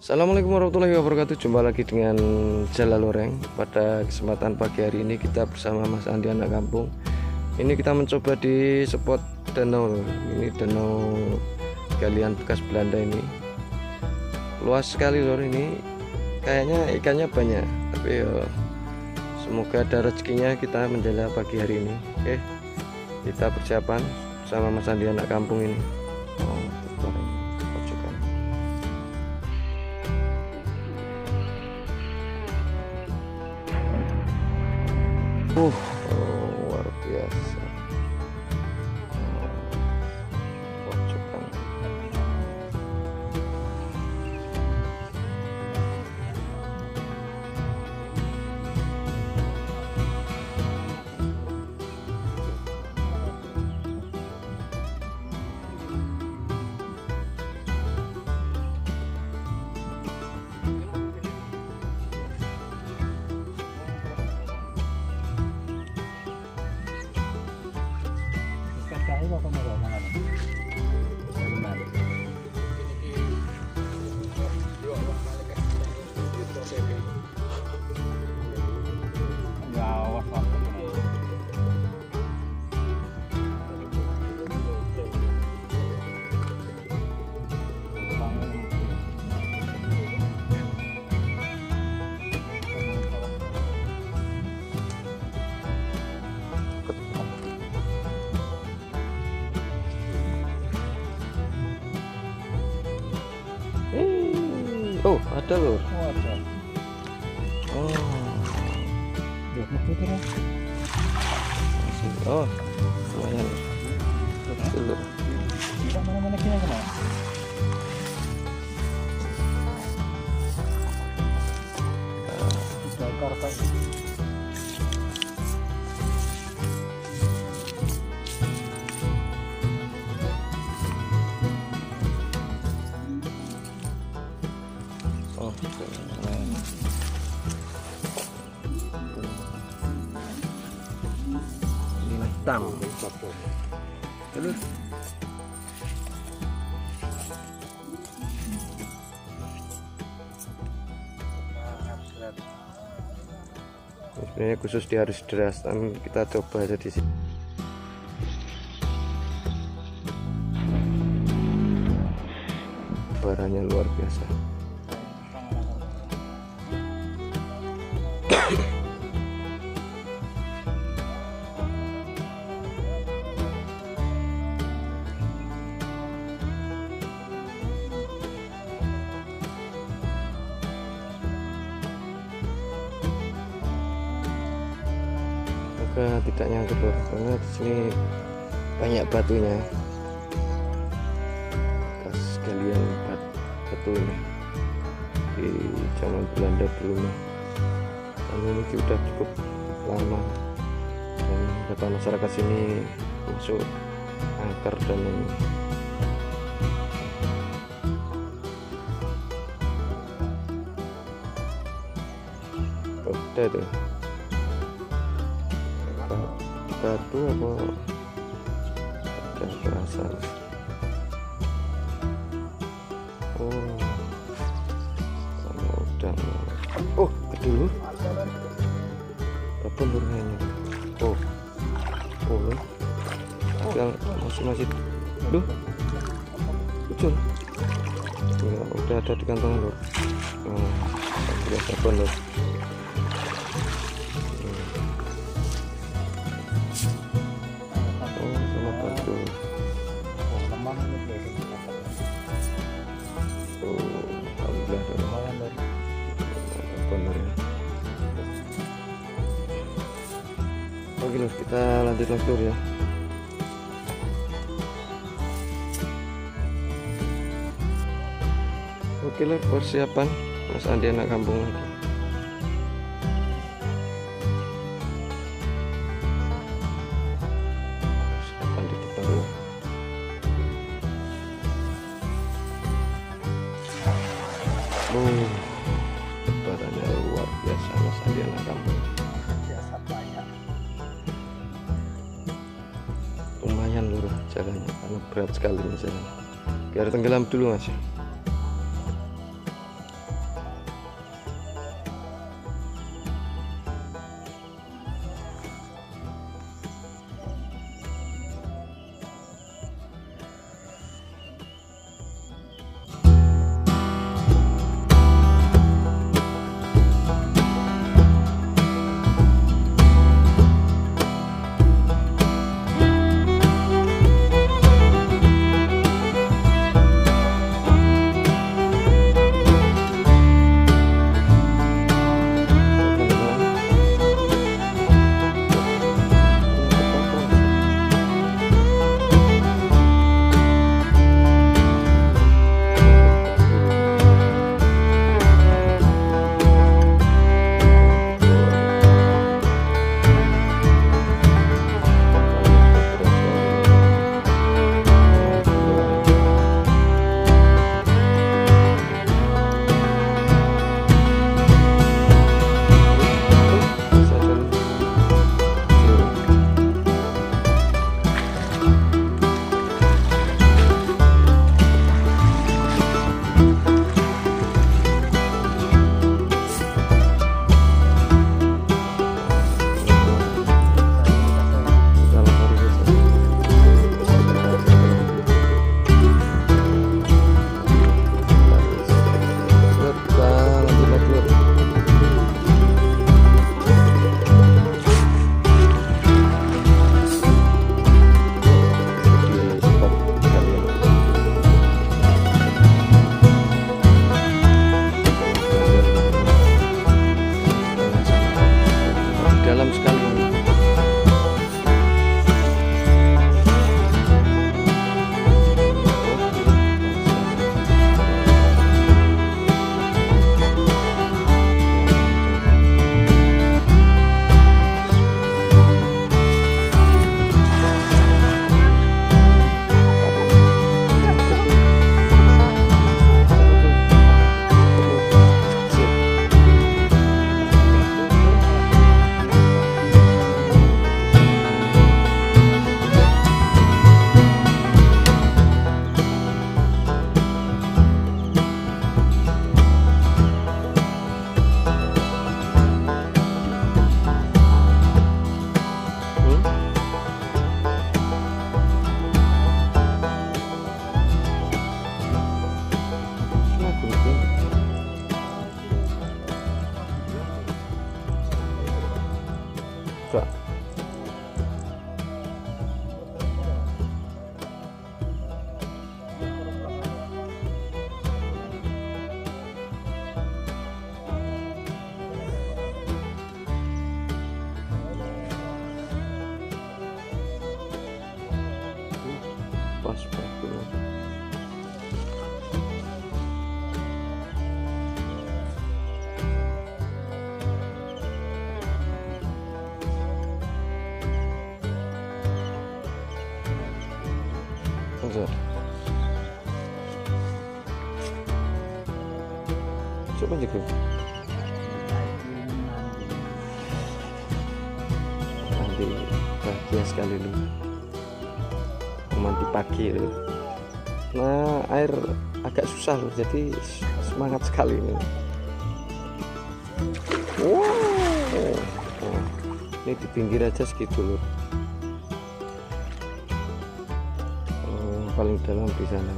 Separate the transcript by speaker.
Speaker 1: Assalamualaikum warahmatullahi wabarakatuh. Jumpa lagi dengan Jala Loreng. Pada kesempatan pagi hari ini kita bersama Mas Andi anak kampung. Ini kita mencoba di spot danau. Ini danau galian bekas Belanda ini. Luas sekali lor ini. Kayaknya ikannya banyak. Tapi semoga ada rezekinya kita menjala pagi hari ini. Oke. Kita persiapan bersama Mas Andi anak kampung ini. Luar biasa. Pojokan. Oh, ada lor.
Speaker 2: Oh, ada.
Speaker 1: Oh.
Speaker 2: Masih.
Speaker 1: Oh, lumayan. Kecil lor.
Speaker 2: Kita mana-mana kira kemana? Bakar kan.
Speaker 1: Oh, ini hitam. Terus sebenarnya khusus di harus deras, tapi kita coba aja di sini. Baranya luar biasa. Semoga tidak nyangkut lor, karena di sini banyak batunya, bekas galian batu ini di zaman Belanda dulu. Dan ini sudah cukup lama, dan kata masyarakat sini masuk angker dan ini. Udah tuh batu apa ada perasaan. Oh, udah. Oh, gede lur. Apa lurnya? Oh, yang masih duh, kecil. Ya, udah ada di kantong lur. Udah apa lur? Oke lur, kita lanjut lagi lur ya. Oke lur, persiapan Mas Andi anak kampung lagi. Persiapan di depan lur. Barangnya luar biasa Mas Andi anak kampung.
Speaker 2: Biasa banyak.
Speaker 1: Lumayan lur jalannya, karena berat sekali jalan. Biar tenggelam dulu mas. Coba juga. Nanti bahagia sekali lu. Mandi pagi lu. Nah, air agak susah loh, jadi semangat sekali ini. Wow. Oh, ini di pinggir aja segitu loh. Oh, paling dalam di sana.